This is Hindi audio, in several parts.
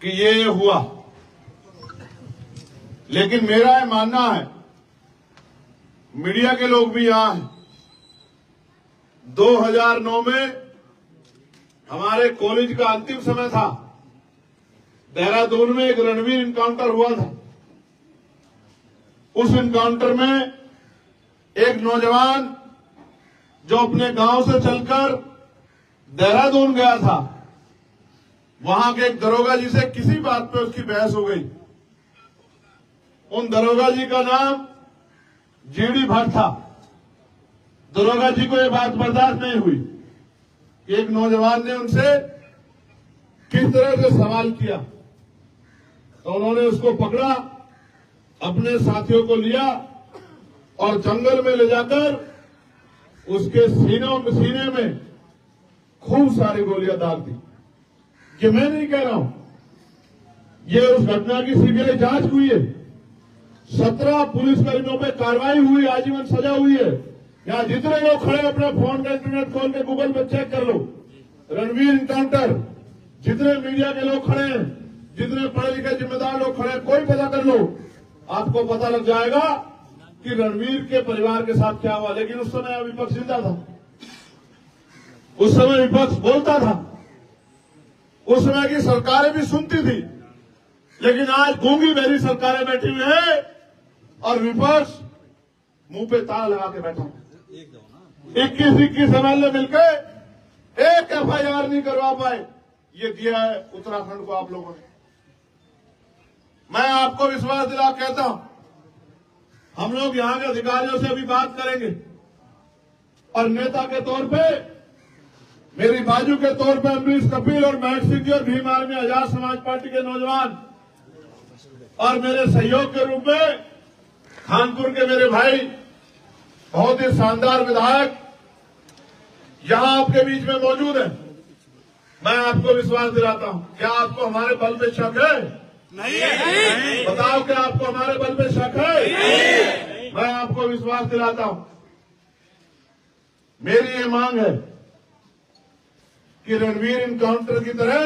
कि ये हुआ, लेकिन मेरा ये मानना है, मीडिया के लोग भी यहां हैं, 2009 में हमारे कॉलेज का अंतिम समय था, देहरादून में एक रणवीर इनकाउंटर हुआ था। उस इनकाउंटर में एक नौजवान जो अपने गांव से चलकर देहरादून गया था, वहां के एक दरोगा जी से किसी बात पे उसकी बहस हो गई। उन दरोगा जी का नाम जीडी भट्ट था। दरोगा जी को यह बात बर्दाश्त नहीं हुई कि एक नौजवान ने उनसे किस तरह से सवाल किया, तो उन्होंने उसको पकड़ा, अपने साथियों को लिया और जंगल में ले जाकर उसके सीने में खूब सारी गोलियां दाग दी। ये मैं नहीं कह रहा हूं, ये उस घटना की सीबीआई जांच हुई है। 17 पुलिसकर्मियों पे कार्रवाई हुई, आजीवन सजा हुई है। यहां जितने लोग खड़े, अपना फोन का इंटरनेट खोल के गूगल पे चेक कर लो, रणवीर इनकाउंटर, जितने मीडिया के लोग खड़े हैं, जितने पढ़े लिखे जिम्मेदार लोग खड़े हैं, कोई पता कर लो, आपको पता लग जाएगा कि रणवीर के परिवार के साथ क्या हुआ। लेकिन उस समय विपक्ष जिंदा था, उस समय विपक्ष बोलता था, उस समय की सरकारें भी सुनती थी। लेकिन आज गूंगी बहरी सरकारें बैठी हुई है और विपक्ष मुंह पे ताला लगा के बैठा है। 21 एमएलए मिलकर एक एफआईआर नहीं करवा पाए। ये दिया है उत्तराखंड को आप लोगों ने। मैं आपको विश्वास दिला कहता हूं, हम लोग यहां के अधिकारियों से अभी बात करेंगे और नेता के तौर पे, मेरी बाजू के तौर पे अमरीश कपिल और महक सिंह जी और भीम आर्मी आजाद समाज पार्टी के नौजवान और मेरे सहयोग के रूप में कानपुर के मेरे भाई, बहुत ही शानदार विधायक यहां आपके बीच में मौजूद है। मैं आपको विश्वास दिलाता हूं, क्या आपको हमारे बल पे शक है? नहीं। बताओ, क्या आपको हमारे बल पे शक है? नहीं। मैं आपको विश्वास दिलाता हूं, मेरी ये मांग है कि रणवीर इनकाउंटर की तरह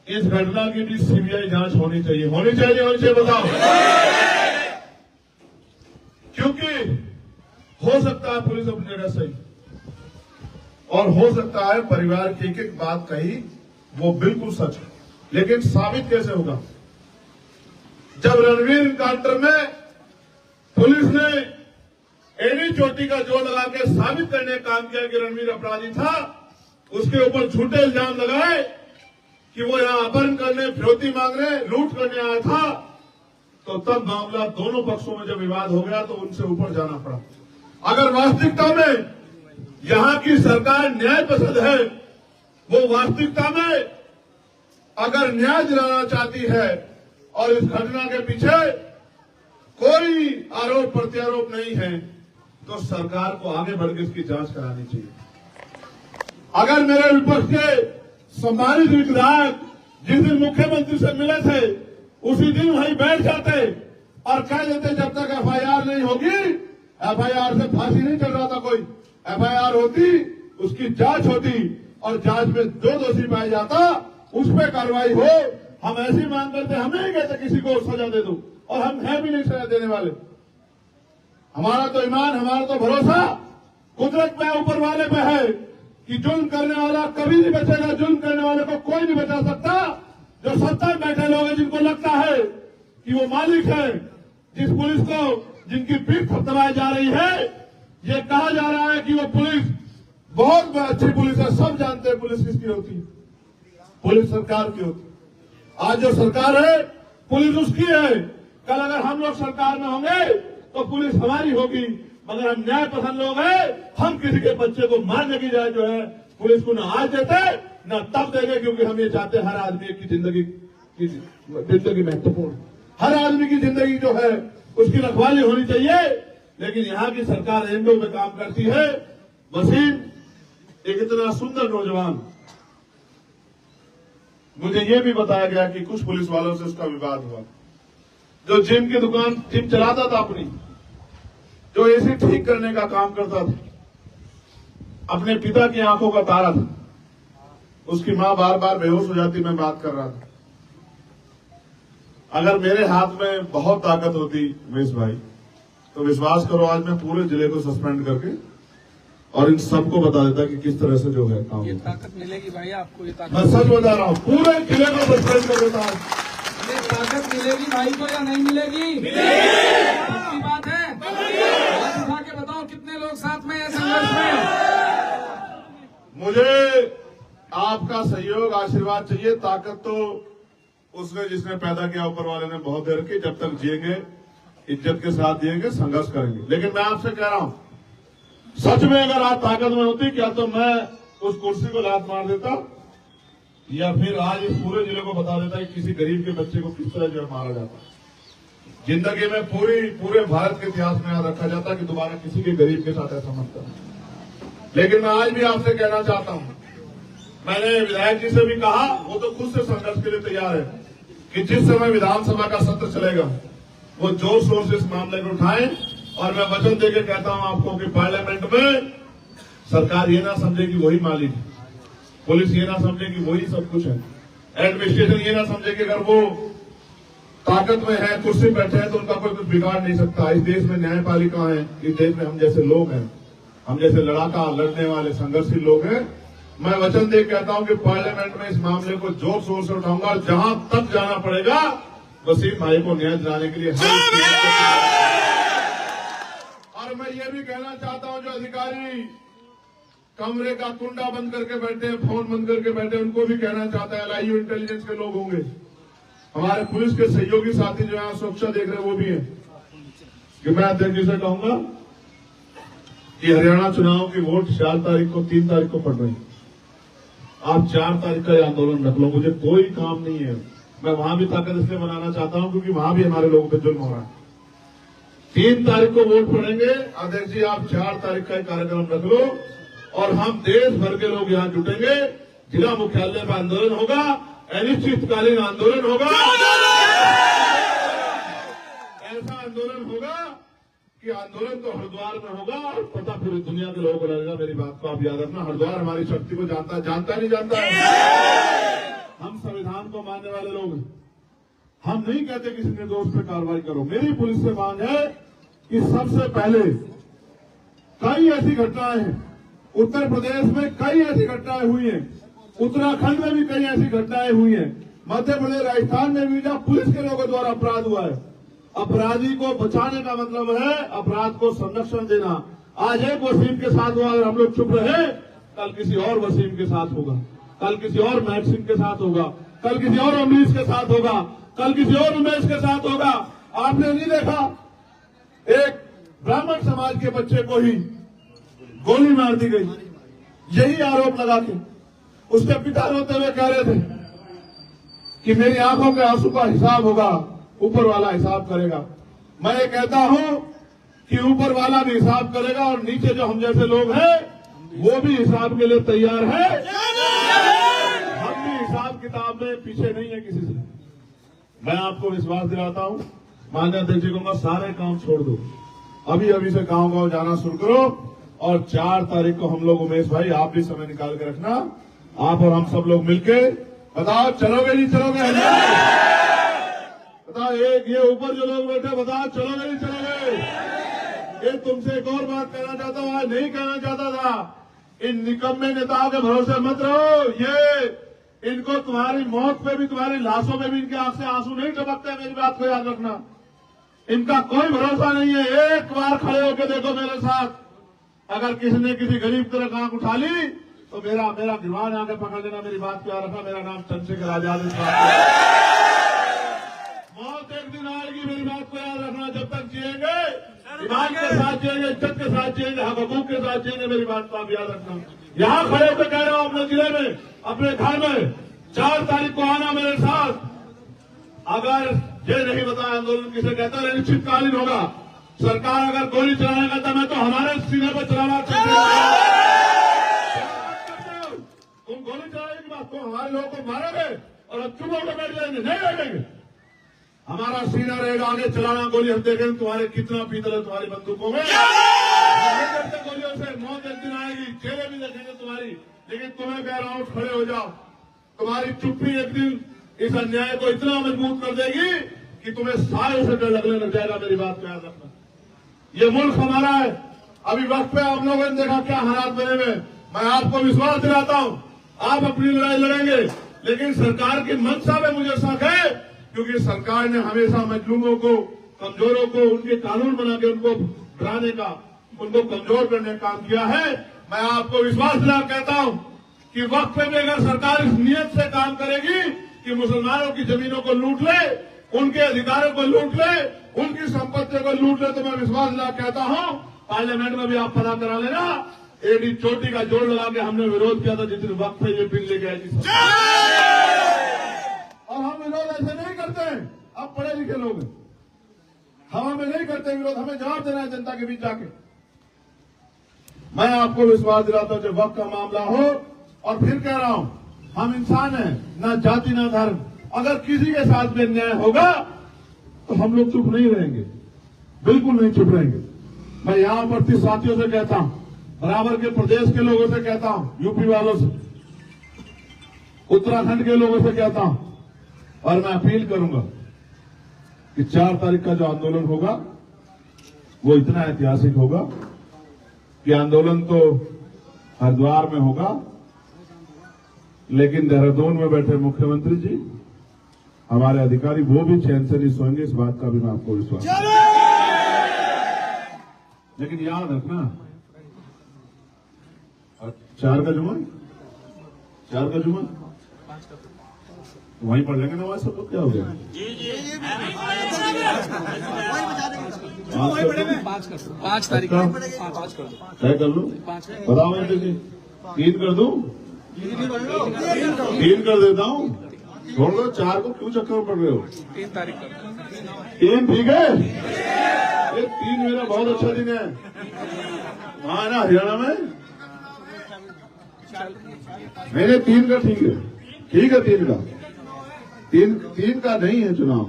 इस घटना की भी सीबीआई जांच होनी चाहिए। होनी चाहिए, बताओ। क्योंकि हो सकता है पुलिस अपनी जगह सही, और हो सकता है परिवार की एक बात कही वो बिल्कुल सच है, लेकिन साबित कैसे होगा? जब रणवीर इनकाउंटर में पुलिस ने एड़ी चोटी का जोर लगा के साबित करने का काम किया कि रणवीर अपराधी था, उसके ऊपर झूठे इल्जाम लगाए कि वो यहां अपहरण करने, फिरौती मांगने, लूट करने आया था, तो तब मामला दोनों पक्षों में जब विवाद हो गया तो उनसे ऊपर जाना पड़ा। अगर वास्तविकता में यहां की सरकार न्याय पसंद है, वो वास्तविकता में अगर न्याय दिलाना चाहती है और इस घटना के पीछे कोई आरोप प्रत्यारोप नहीं है, तो सरकार को आगे बढ़कर इसकी जांच करानी चाहिए। अगर मेरे विपक्ष के सम्मानित विधायक जिस दिन मुख्यमंत्री से मिले थे, उसी दिन वहीं बैठ जाते और कह देते जब तक एफआईआर नहीं होगी, एफआईआर से फांसी नहीं चल रहा था कोई, एफआईआर होती, उसकी जांच होती और जांच में जो दोषी पाया जाता उस पर कार्रवाई हो। हम ऐसी मांग करते, हमें नहीं कहते किसी को सजा दे दो, और हम है भी नहीं सजा देने वाले। हमारा तो ईमान, हमारा तो भरोसा कुदरत पे, ऊपर वाले पे है कि जुल्म करने वाला कभी नहीं बचेगा। जुल्म करने वाले को कोई नहीं बचा सकता। जो सत्ता में बैठे लोग हैं, जिनको लगता है कि वो मालिक है, जिस पुलिस को, जिनकी पीठ थपथपाई जा रही है, ये कहा जा रहा है कि वो पुलिस बहुत अच्छी पुलिस है, सब जानते हैं पुलिस किसकी होती है, पुलिस सरकार की होती है। आज जो सरकार है पुलिस उसकी है, कल अगर हम लोग सरकार में होंगे तो पुलिस हमारी होगी। मगर हम न्याय पसंद लोग हैं, हम किसी के बच्चे को मारने की जाए जो है पुलिस को न आज देते न तब देंगे, क्योंकि हम ये चाहते हैं हर आदमी की जिंदगी महत्वपूर्ण, हर आदमी की जिंदगी जो है उसकी रखवाली होनी चाहिए। लेकिन यहाँ की सरकार एंडो में काम करती है। वसीम एक इतना सुंदर नौजवान, मुझे ये भी बताया गया कि कुछ पुलिस वालों से उसका विवाद हुआ, जो जिम की दुकान, जिम चलाता था अपनी, जो एसी ठीक करने का काम करता था, अपने पिता की आंखों का तारा था, उसकी मां बार बार बेहोश हो जाती, मैं बात कर रहा था। अगर मेरे हाथ में बहुत ताकत होती उमेश भाई, तो विश्वास करो आज मैं पूरे जिले को सस्पेंड करके और इन सबको बता देता कि किस तरह से जो है काम। ये ताकत मिलेगी भाई आपको, ये ताकत मैं सच बता रहा हूं, पूरे जिले को सस्पेंड कर देता हूं। ये ताकत मिलेगी भाई को या नहीं मिलेगी? मिलेगी। बात है, हाथ उठा के बताओ कितने लोग साथ में हैं संघर्ष में? मुझे आपका सहयोग आशीर्वाद चाहिए। ताकत तो उसने जिसने पैदा किया ऊपर वाले ने बहुत देर की। जब तक जिएंगे इज्जत के साथ जिएंगे, संघर्ष करेंगे। लेकिन मैं आपसे कह रहा हूं, सच में अगर आप ताकत में होती, क्या तो मैं उस कुर्सी को लात मार देता या फिर आज इस पूरे जिले को बता देता कि किसी गरीब के बच्चे को किस तरह जो मारा जाता। जिंदगी में पूरे भारत के इतिहास में याद रखा जाता कि दोबारा किसी के गरीब के साथ ऐसा मत करना। लेकिन मैं आज भी आपसे कहना चाहता हूं, मैंने विधायक जी से भी कहा, वो तो खुद से संघर्ष के लिए तैयार है कि जिस समय विधानसभा का सत्र चलेगा वो जोर शोर से इस मामले को उठाएं। और मैं वचन देकर कहता हूं आपको कि पार्लियामेंट में सरकार ये ना समझे कि वही मालिक है, पुलिस ये ना समझे कि वही सब कुछ है, एडमिनिस्ट्रेशन ये ना समझे कि अगर वो ताकत में है, कुर्सी बैठे हैं तो उनका कोई कुछ बिगाड़ नहीं सकता। इस देश में न्यायपालिका है, इस देश में हम जैसे लोग हैं, हम जैसे लड़ाका लड़ने वाले संघर्षशील लोग हैं। मैं वचन दे कहता हूं कि पार्लियामेंट में इस मामले को जोर शोर से उठाऊंगा और जहां तक जाना पड़ेगा वसीम भाई को न्याय दिलाने के लिए और मैं ये भी कहना चाहता हूं, जो अधिकारी कमरे का कुंडा बंद करके बैठे हैं, फोन बंद करके बैठे हैं, उनको भी कहना चाहता है, LIU इंटेलिजेंस के लोग होंगे, हमारे पुलिस के सहयोगी साथी जो है सुरक्षा देख रहे हैं वो भी है, कि मैं अध्यक्ष जी से कहूंगा कि हरियाणा चुनाव की वोट 4 तारीख को 3 तारीख को पड़ रही है। आप 4 तारीख का आंदोलन रख लो, मुझे कोई काम नहीं है। मैं वहां भी ताकत इसलिए बनाना चाहता हूं क्योंकि वहां भी हमारे लोगों पे जुल्म हो रहा है। 3 तारीख को वोट पड़ेंगे। अध्यक्ष जी आप 4 तारीख का कार्यक्रम रख लो और हम देश भर के लोग यहां जुटेंगे। जिला मुख्यालय पर आंदोलन होगा, अनिश्चितकालीन आंदोलन होगा, ऐसा आंदोलन होगा कि आंदोलन तो हरिद्वार में होगा और पता पूरी दुनिया के लोगों को लगेगा। मेरी बात को आप याद रखना, हरिद्वार हमारी शक्ति को जानता नहीं जानता है। हम संविधान को मानने वाले लोग हैं, हम नहीं कहते किसी निर्दोष पे कार्रवाई करो। मेरी पुलिस से मांग है कि सबसे पहले कई ऐसी घटनाएं हैं, उत्तर प्रदेश में कई ऐसी घटनाएं हुई हैं, उत्तराखंड में भी कई ऐसी घटनाएं हुई हैं, मध्य प्रदेश राजस्थान में भी जहां पुलिस के लोगों द्वारा अपराध हुआ है। अपराधी को बचाने का मतलब है अपराध को संरक्षण देना। आज एक वसीम के साथ हुआ, अगर हम लोग चुप रहे, कल किसी और वसीम के साथ होगा, कल किसी और महक सिंह के साथ होगा, कल किसी और अमरीश के साथ होगा, कल किसी और उमेश के साथ होगा। आपने नहीं देखा एक ब्राह्मण समाज के बच्चे को ही गोली मार दी गई, यही आरोप लगा के उसके पिता रोते हुए कह रहे थे कि मेरी आंखों के आंसू का हिसाब होगा, ऊपर वाला हिसाब करेगा। मैं ये कहता हूं कि ऊपर वाला भी हिसाब करेगा और नीचे जो हम जैसे लोग हैं वो भी हिसाब के लिए तैयार है। हम भी हिसाब किताब में पीछे नहीं है किसी से। मैं आपको विश्वास दिलाता हूं, माननीय अध्यक्ष जी कहूंगा सारे काम छोड़ दो, अभी से गांव जाना शुरू करो और 4 तारीख को हम लोग, उमेश भाई आप भी समय निकाल के रखना, आप और हम सब लोग मिलके बताओ चलोगे नहीं चलोगे? बताओ, एक ये ऊपर जो लोग बैठे बताओ चलोगे नहीं चलोगे? ये तुमसे एक और बात कहना चाहता हूं, आज नहीं कहना चाहता था, इन निकम्मे नेताओं के भरोसे मत रहो। ये इनको तुम्हारी मौत पे भी, तुम्हारी लाशों में भी इनके आंख से आंसू नहीं टपकते। मेरी बात को याद रखना, इनका कोई भरोसा नहीं है। एक बार खड़े होकर देखो मेरे साथ, अगर किसी ने किसी गरीब की तरफ आंख उठा ली तो मेरा गिरवान आके पकड़ लेना। मेरी बात को याद रखना, मेरा नाम चंद्रशेखर आजाद है। मौत एक दिन आएगी, मेरी बात को याद रखना। जब तक जिएंगे ईमान के साथ जिएंगे, इज्जत के साथ जिएंगे, हक हकूक के साथ जिएंगे। मेरी बात को आप याद रखना। यहां खड़े होकर कह रहा हूं, अपने जिले में, अपने घर में 4 तारीख को आना मेरे साथ। अगर ये नहीं बताया आंदोलन किसे कहता है, अनिश्चितकालीन होगा। सरकार अगर गोली चलाएगा तो मैं तो हमारे सीने पर चलाना तुम गोली चलाने की बात, तुम हमारे लोगों को मारोगे और अब चुप होकर बैठ जाएंगे? नहीं बैठेंगे। हमारा सीना रहेगा, आगे चलाना गोली। हम देखेंगे तुम्हारे कितना पीतल है तुम्हारी बंदूकों में। गोलियों से मौत एक दिन आएगी, चेहरे भी देखेंगे तुम्हारी, लेकिन तुम्हें कह रहा हूं खड़े हो जाओ। तुम्हारी चुप्पी एक दिन इस अन्याय को इतना मजबूत कर देगी कि तुम्हें सालों से डर लगने लग जाएगा। मेरी बात को याद रखना। ये मुल्क हमारा है। अभी वक्त पे आप लोगों ने देखा क्या हालात बने हुए। मैं आपको विश्वास दिलाता हूं आप अपनी लड़ाई लड़ेंगे, लेकिन सरकार की मंशा में मुझे शक है, क्योंकि सरकार ने हमेशा मजलूमों को, कमजोरों को उनके कानून बना के उनको डराने का, उनको कमजोर करने का काम किया है। मैं आपको विश्वास दिला कहता हूं कि वक्त पे भी अगर सरकार इस नियत से काम करेगी कि मुसलमानों की जमीनों को लूट ले, उनके अधिकारों को लूट ले, उनकी संपत्तियों को लूट ले, तो मैं विश्वास दिला कहता हूं पार्लियामेंट में भी आप पता करा लेना। एडी चोटी का जोड़ लगा के हमने विरोध किया था जिस दिन वक्त पे ये बिल लेके आई थी। और हम विरोध ऐसे नहीं करते हैं, आप पढ़े लिखे लोग हैं, हवा में नहीं करते विरोध, हमें जवाब देना है जनता के बीच जाके। मैं आपको विश्वास दिलाता हूं जब वक्त का मामला हो, और फिर कह रहा हूं हम इंसान हैं, ना जाति ना धर्म। अगर किसी के साथ में अन्याय होगा तो हम लोग चुप नहीं रहेंगे, बिल्कुल नहीं चुप रहेंगे। मैं यहां उपस्थित साथियों से कहता हूं, बराबर के प्रदेश के लोगों से कहता हूं, यूपी वालों से, उत्तराखंड के लोगों से कहता हूं, और मैं अपील करूंगा कि 4 तारीख का जो आंदोलन होगा वो इतना ऐतिहासिक होगा कि आंदोलन तो हरिद्वार में होगा, लेकिन देहरादून में बैठे मुख्यमंत्री जी, हमारे अधिकारी, वो भी चैन से नहीं सोएंगे। इस बात का भी मैं आपको विश्वास, लेकिन याद रखना 4 का जुम्मा, 4 का जुम्मा वहीं पढ़ लेंगे नमाज सब लोग। क्या हो गया? पाँच तारीख तय कर लो, बताओ मैं जी 3 कर दूं, 3 कर देता हूं, छोड़ दो। 4 को क्यों चक्कर में पड़ रहे हो? 3 तारीख 3 ठीक है। ये 3 मेरा बहुत अच्छा दिन है। वहां है ना हरियाणा में, मेरे 3 का ठीक है, ठीक है 3 का। 3 का नहीं है चुनाव,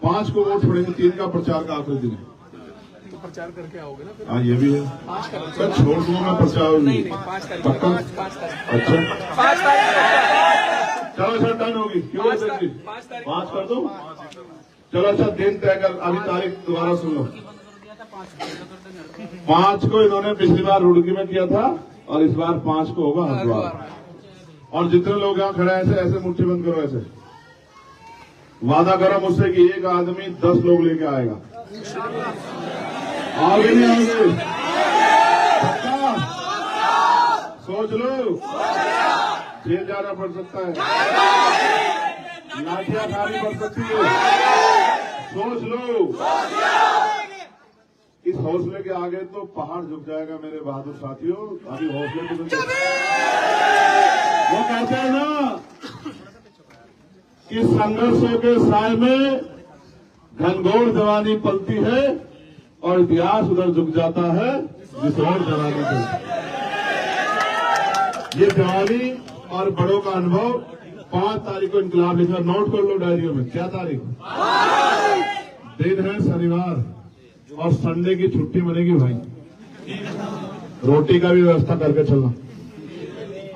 5 को वोट छोड़ेंगे, 3 का प्रचार का आखिरी दिन है। तो प्रचार करके आओगे ना फिर? हाँ ये भी है, 5 सर छोड़ दूंगा मैं प्रचार। नहीं 5 तारीख पक्का? 5 तारीख अच्छा 5 तारीख चलो सर, डन होगी। क्यों 5 तारीख 5 कर दो। चलो अच्छा, दिन तय कर, अभी तारीख दोबारा सुन लो। 5 को इन्होंने पिछली बार रुड़की में किया था, और इस बार 5 को होगा हरिद्वार। और जितने लोग यहाँ खड़े हैं ऐसे ऐसे मुट्ठी बंद करो, ऐसे वादा करो मुझसे कि एक आदमी 10 लोग लेके आएगा। आगे नहीं आओगे? पक्का? सोच लो, जेल जाना पड़ सकता है, लाठियां खानी पड़ सकती है, सोच लो। इस हौसले के आगे तो पहाड़ झुक जाएगा मेरे बहादुर साथियों। अभी हौसले की वो कहते हैं ना कि संघर्षों के साय में घनघोर जवानी पलती है, और इतिहास उधर झुक जाता है जिस और जवानी चलती है। ये जवानी और बड़ों का अनुभव 5 तारीख को इनकलाब लिखा, नोट कर लो डायरियों में। क्या तारीख? दिन है शनिवार, और संडे की छुट्टी बनेगी भाई। रोटी का भी व्यवस्था करके चलना।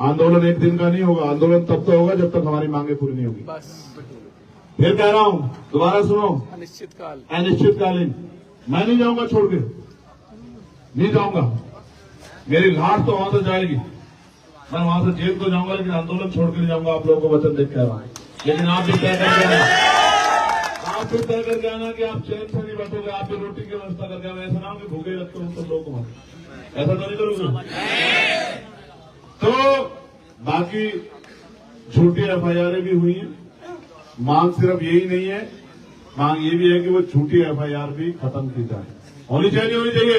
आंदोलन एक दिन का नहीं होगा, आंदोलन तब तो होगा जब तक हमारी मांगे पूरी नहीं होगी। फिर कह रहा हूं, दोबारा सुनो, अनिश्चितकालीन। मैं नहीं जाऊंगा छोड़ के, नहीं जाऊंगा। मेरी लाश तो वहां से जाएगी, मैं वहां से जेल तो जाऊंगा, लेकिन आंदोलन छोड़ के नहीं जाऊंगा। आप लोगों को वचन देख कह रहा हूं। लेकिन आप भी तय करके आना, आप भी तय करके आना कि आप चैन से नहीं बैठोगे, आप भी रोटी की व्यवस्था करके आना। ऐसा ना हो कि भूखे रखते हो सब लोगों को, ऐसा तो नहीं करोगे। तो बाकी झूठी FIR भी हुई है। मांग सिर्फ यही नहीं है, मांग ये भी है कि वो झूठी FIR भी खत्म की जाए। होनी चाहिए, होनी चाहिए।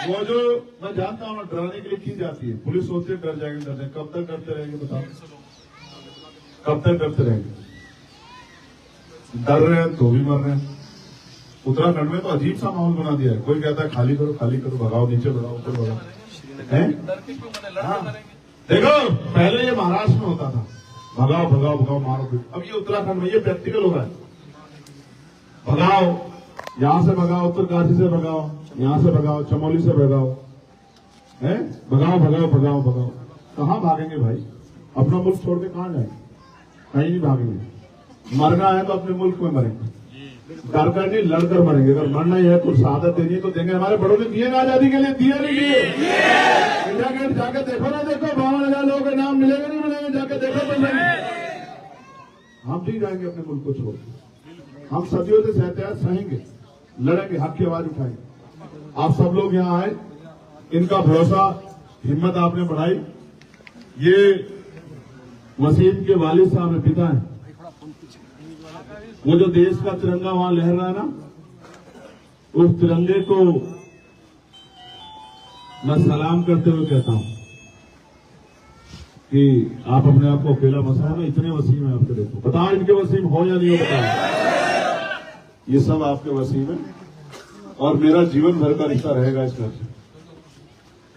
वो जो मैं जानता हूँ डराने के लिए की जाती है, पुलिस सोचते डर जाएंगे, डर जाएंगे। कब तक डरते रहेंगे बताओ? कब तक डरते रहेंगे? डर रहे हैं तो भी मर रहे हैं। उत्तराखंड में तो अजीब सा माहौल बना दिया है। कोई कहता है खाली करो, खाली करो, भगाओ, नीचे बढ़ाओ, ऊपर बढ़ाओ। हाँ। देखो पहले ये महाराष्ट्र में होता था, भगाओ भगाओ भगाओ, मारो। अब ये उत्तराखंड में ये प्रैक्टिकल हो रहा है। भगाओ, यहां से भगाओ, उत्तरकाशी से भगाओ, यहां से भगाओ, चमोली से भगाओ, है भगाओ भगाओ भगाओ भगाओ। कहाँ भागेंगे भाई? अपना मुल्क छोड़ के कहाँ जाएंगे? कहीं नहीं भागेंगे। मरना है तो अपने मुल्क में मरेंगे, डर कर नहीं लड़कर मरेंगे। अगर मरना ही है तो शहादत देनी है तो देंगे। हमारे बड़ों ने दिए ना आजादी के लिए, दिए नहीं दिए? इंडिया गेट जाके देखो ना, देखो 52,000 लोगों के नाम मिलेंगे नहीं मिलेंगे, जाके देखो तो सही। हम ठीक जाएंगे अपने मुल्क को छोड़ के। हम सदियों से सहते हैं, सहेंगे, लड़ेंगे, हक की आवाज उठाएंगे। आप सब लोग यहाँ आए, इनका भरोसा, हिम्मत आपने बढ़ाई। ये वसीम के वालिद साहब है, पिता है। वो जो देश का तिरंगा वहां लहर रहा है ना, उस तिरंगे को मैं सलाम करते हुए कहता हूं कि आप अपने आप को अकेला मत समझो। इतने वसीम है आपके, देखो बताओ इनके वसीम हो या नहीं हो, बताओ। ये सब आपके वसीम है और मेरा जीवन भर का रिश्ता रहेगा इस घर से।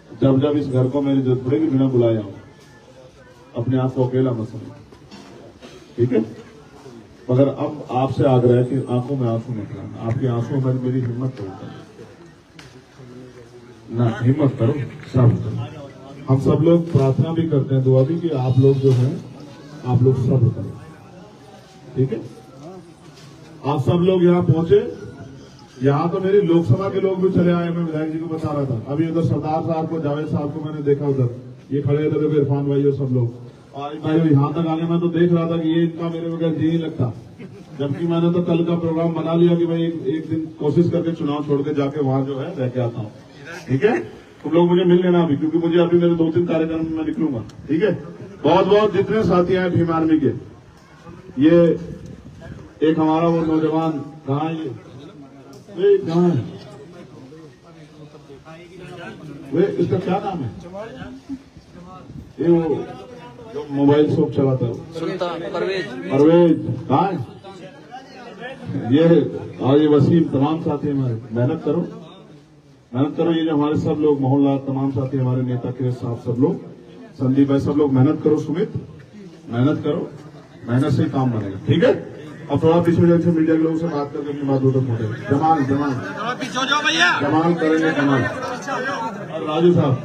जब जब इस घर को मेरी जरूरत पड़ेगी बिना बुलाए आऊं। अपने आप को अकेला मत समझो, ठीक है? मगर अब आपसे आग्रह है कि आंखों में आंसू मत लाना। आपकी आंसू में मेरी हिम्मत तोड़ता ना, हिम्मत करो, सब करो। हम सब लोग प्रार्थना भी करते हैं, दुआ भी, कि आप लोग जो हैं आप लोग सब्र करो, ठीक है? आप सब लोग यहाँ पहुंचे। यहाँ तो मेरी लोकसभा के लोग भी चले आए, मैं विधायक जी को बता रहा था। अभी उधर सरदार साहब को, जावेद साहब को मैंने देखा, उधर ये खड़े थे, देखो इरफान भाई और सब लोग। और भाई यहाँ तक आगे मैं तो देख रहा था कि ये इनका मेरे बगैर जी नहीं लगता। जबकि मैंने तो कल का प्रोग्राम बना लिया कि भाई एक दिन कोशिश करके चुनाव छोड़ के जाके वहां जो है रह के आता हूँ, ठीक है? तुम लोग मुझे मिल लेना अभी, क्योंकि मुझे अभी मेरे 2-3 कार्यक्रम में मैं निकलूंगा, ठीक है? बहुत बहुत जितने साथी आए भीम आर्मी के, ये एक हमारा वो नौजवान कहाँ है, ये कहाँ है, वे इसका क्या नाम है, ये वो जो मोबाइल शॉप चलाता है, परवेज कहाँ है? ये और ये वसीम, तमाम साथी हमारे, मेहनत करो, मेहनत करो। ये जो हमारे सब लोग, मोहल्ला, तमाम साथी हमारे, नेता के साथ सब लोग, संदीप भाई, सब लोग मेहनत करो। सुमित, मेहनत करो, मेहनत से ही काम बनेगा, ठीक है? अब थोड़ा पीछे जाके मीडिया के लोगों से बात करके अपनी बात उधर पहुंचे। जमाल जमाल करेंगे, जमाल और राजू साहब।